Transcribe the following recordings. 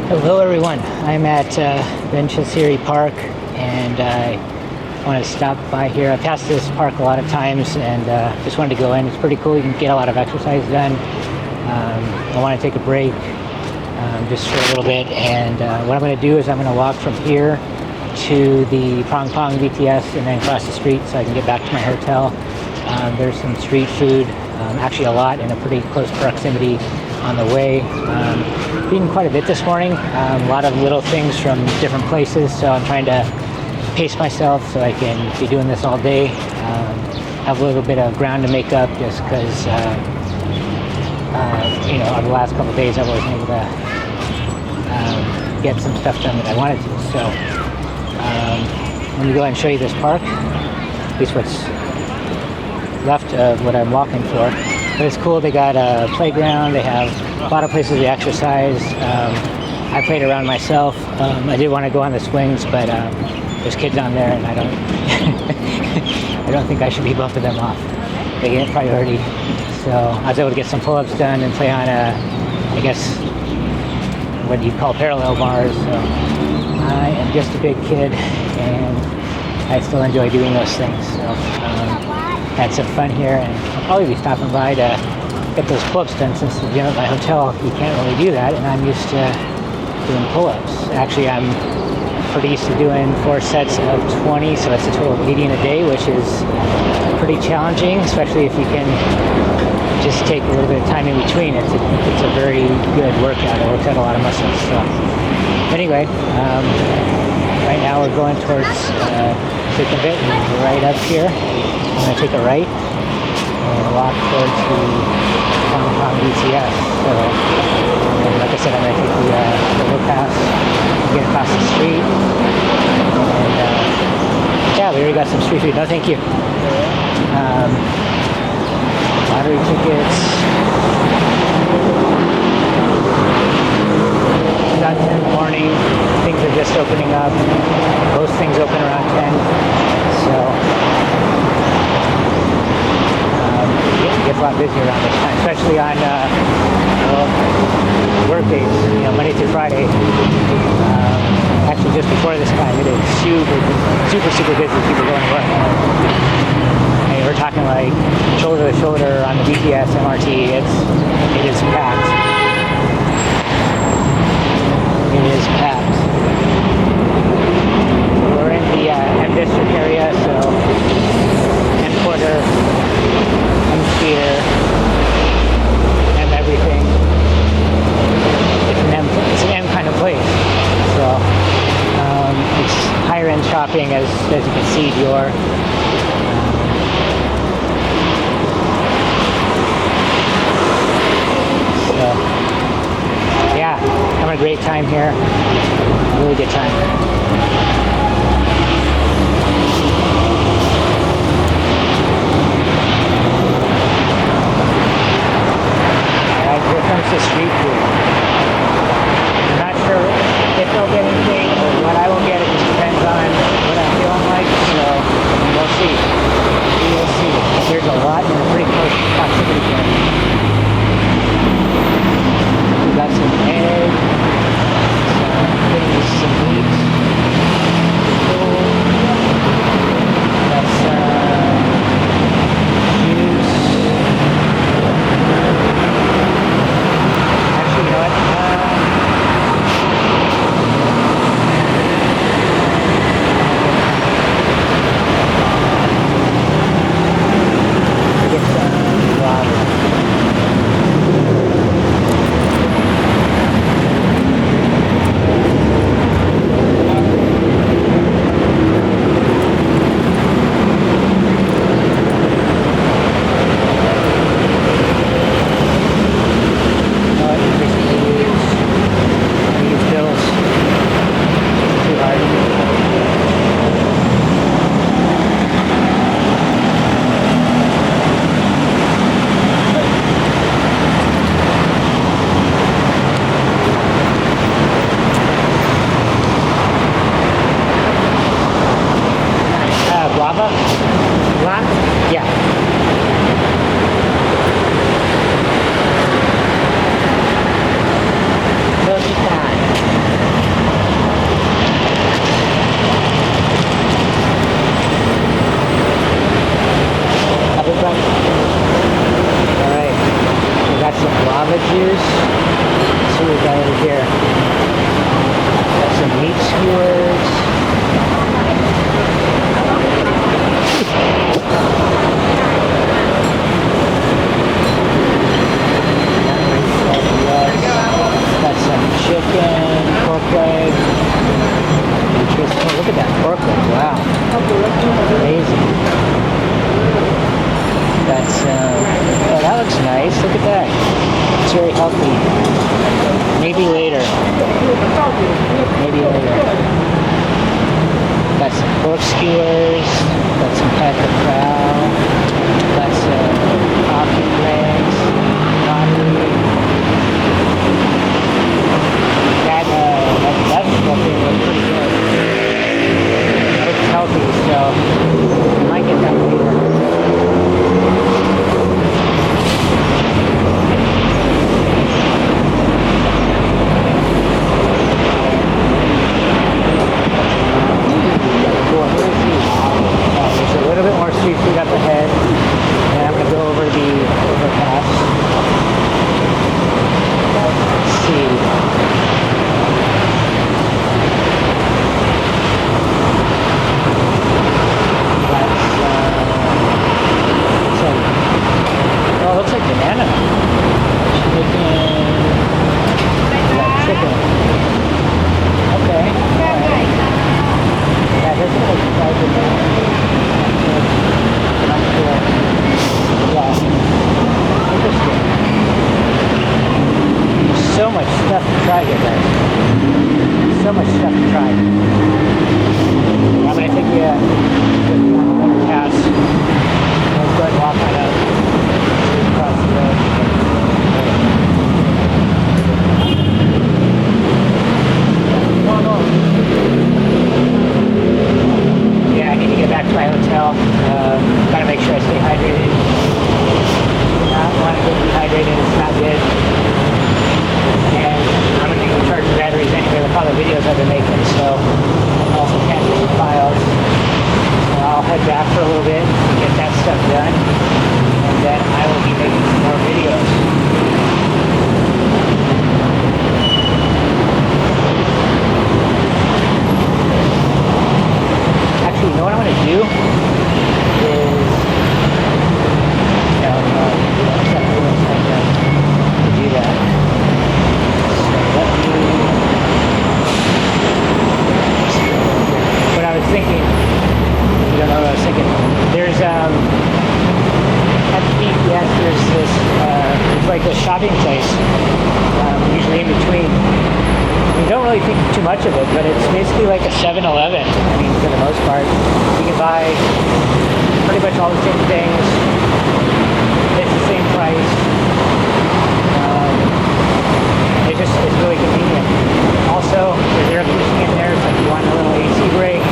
Hello everyone, I'm at Benchasiri Park and I want to stop by here. I passed this park a lot of times and just wanted to go in. It's pretty cool, you can get a lot of exercise done. I want to take a break just for a little bit, and what I'm going to do is I'm going to walk from here to the Phrom Phong BTS and then cross the street so I can get back to my hotel. There's some street food, actually a lot in a pretty close proximity on the way. Eaten quite a bit this morning, a lot of little things from different places, so I'm trying to pace myself so I can be doing this all day. Have a little bit of ground to make up just because over the last couple of days I wasn't able to get some stuff done that I wanted to. So let me go ahead and show you this park, at least what's left of what I'm walking for. But it's cool. They got a playground. They have a lot of places to exercise. I played around myself. I did want to go on the swings, but there's kids on there, and I don't I don't think I should be bumping them off. They get priority. So I was able to get some pull-ups done and play on I guess what you call parallel bars. So I am just a big kid, and I still enjoy doing those things. So had some fun here, and I'll probably be stopping by to get those pull-ups done, since the gym at my hotel, you can't really do that, and I'm used to doing pull-ups. Actually, I'm pretty used to doing 4 sets of 20, so that's a total of 80 in a day, which is pretty challenging, especially if you can just take a little bit of time in between. It's a very good workout. It works out a lot of muscles. So anyway, right now we're going towards Sukhumvit, and right up here I'm going to take a right and walk towards the Phrom Phong BTS. So like I said, I'm going to take the overpass, get across the street, and yeah, we already got some street food. No thank you. Lottery tickets. About 10 in the morning. Things are just opening up. Most things open around 10. So it gets a lot busier around this time, especially on work days, Monday through Friday. Actually, just before this time, it is super busy. People going to work. We're talking like shoulder to shoulder on the BTS, MRT. It is packed. It is packed. We're in the M District area, so M Quarter, M Sphere, M everything. It's an M kind of place. So it's higher end shopping, as you can see, Dior. Yeah, having a great time here. Really good time. Alright, here comes the street food. I'm not sure if they'll get anything or what I will get. It just depends on what I'm feeling like. So we'll see. We will see. There's a lot in a pretty close proximity here. Got some eggs, some meat. That's juice. Actually, you know what? here. Got some meat skewers. Got some chicken, pork leg. Interesting. Look at that pork leg. Wow. Amazing. That's, oh, that looks nice. Look at that. It's very healthy. Maybe later. Maybe later. Got some pork skewers. Got some packet crow. Got some coffee legs. Coffee. That vegetable thing looks pretty good. It looks healthy, so I might get that later. There's a little bit more street food up ahead, and I'm going to go over the overpass. Let's see. Oh, it looks like banana. Chicken. Okay. Alright. Yeah, here's a little fried banana. Not sure. Yeah. Interesting. So much stuff to try here, guys. So much stuff to try. I'm going to take you pass. Let's go ahead and walk on up across the road. Yeah, I need to get back to my hotel. Gotta make sure I stay hydrated. Not want to get dehydrated, it's not good. And I'm going to go charge the batteries anyway with all the videos I've been making, so I also can't do some files. So I'll head back for a little bit and get that stuff done, and then I will be making some more videos. Actually, you know what I'm going to do? Thinking, you don't know what I was thinking. There's at the peak, yes, there's this it's like a shopping place, usually in between. You don't really think too much of it, but it's basically like a 7-Eleven. I mean, for the most part, you can buy pretty much all the same things. It's the same price. It's really convenient. Also, there's air conditioning in there, so if you want a little AC break,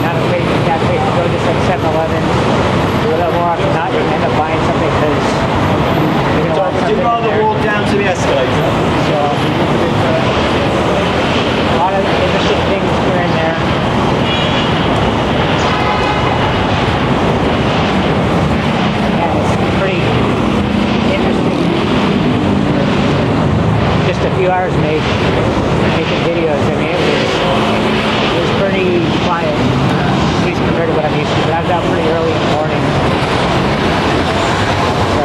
not afraid of that place to go, just like 7-Eleven. A little more often than not, you end up buying something because you're going to want something. Would you rather walk down to the escalator? So, a lot of interesting things here and there. And it's pretty interesting. Just a few hours making videos. I mean, it was pretty quiet, at least compared to what I'm used to. But I was out pretty early in the morning. So,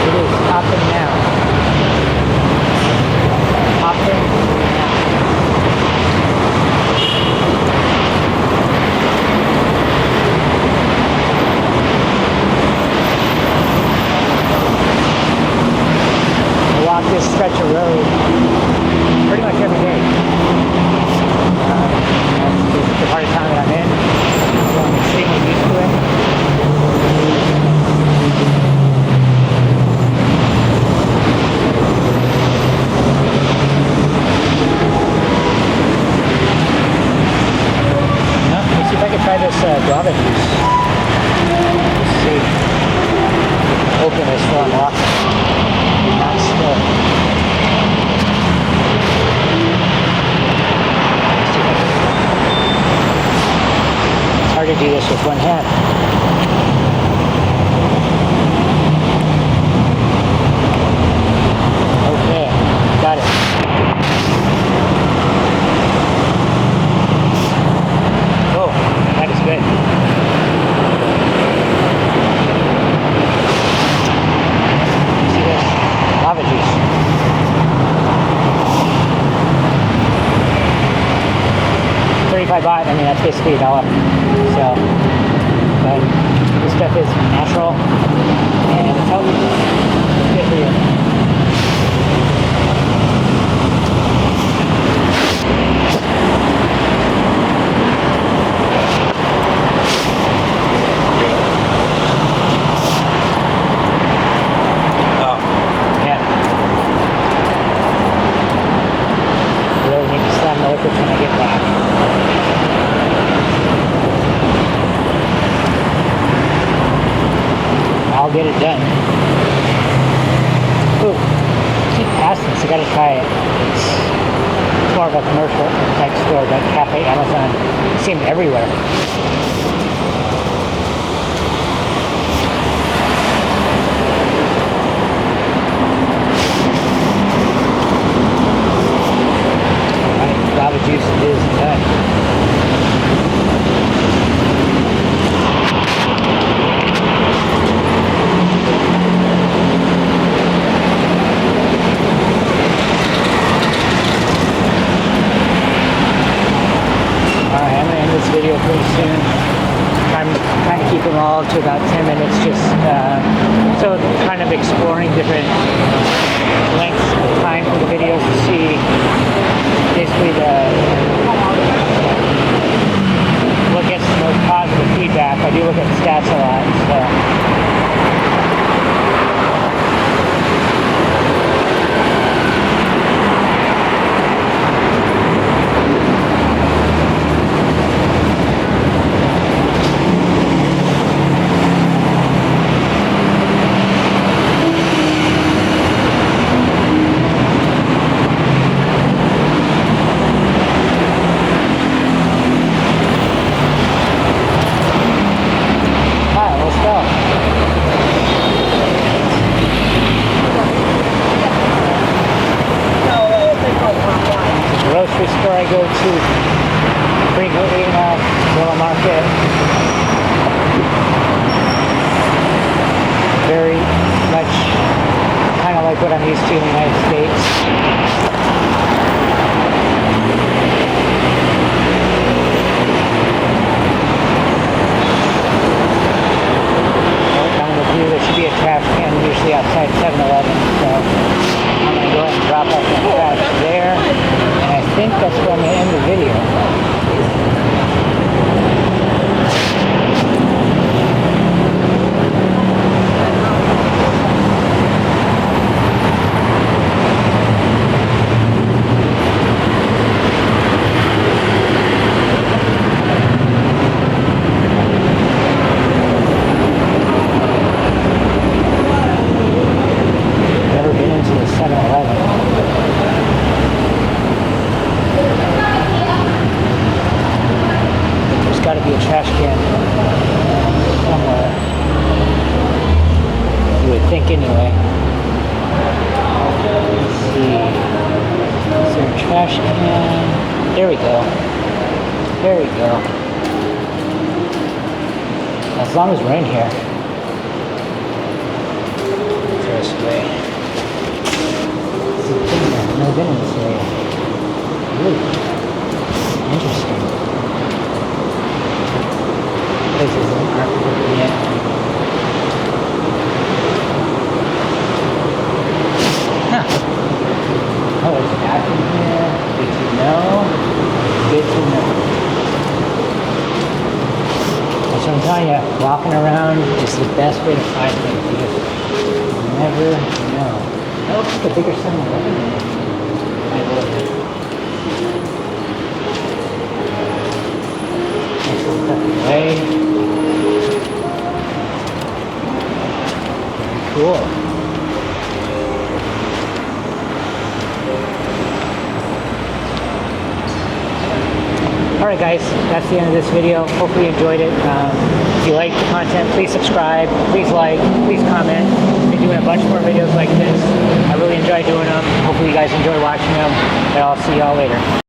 it is popping now. Popping now. Walk this stretch of road pretty much every day. That's the part of town that I'm in. So I'm extremely used to it. Let's see if I can try this guava juice. Let's see. Open this while I'm walking. Not still. It's hard to do this with one hand. store-bought. I mean, that's basically $1. So, but this stuff is natural and it's healthy. It's good for you. When I get back. I'll get it done. Ooh, I keep passing this. I gotta try it. It's more of a commercial type store, but Cafe Amazon seemed everywhere. Guava juice is done. Alright, I'm going to end this video pretty soon. I'm trying to keep them all to about 10 minutes, just so kind of exploring different lengths of time for the videos to see basically what gets the most positive feedback. I do look at the stats a lot, so. Grocery store I go to frequently enough, little market. Very much kind of like what I'm used to in the United States. Down the view, there should be a trash can usually outside 7-Eleven, so I'm going to go ahead and drop off my trash there. I think that's where I'm going to end the video. Never been into the 7-Eleven. Got to be a trash can somewhere. You would think anyway. Let's see. Is there a trash can? There we go. There we go. As long as we're in here. Throw this away. I've never been in this area. Really interesting. Places aren't working yet. Huh. Oh, there's a bathroom here. Good to know. Good to know. That's what I'm telling you. Walking around is the best way to find things because you never know. That looks like a bigger 7-Eleven than I would. Away. Cool. Alright guys, that's the end of this video. Hopefully you enjoyed it. If you like the content, please subscribe, please like, please comment. I've been doing a bunch more videos like this. I really enjoy doing them. Hopefully you guys enjoy watching them. And I'll see y'all later.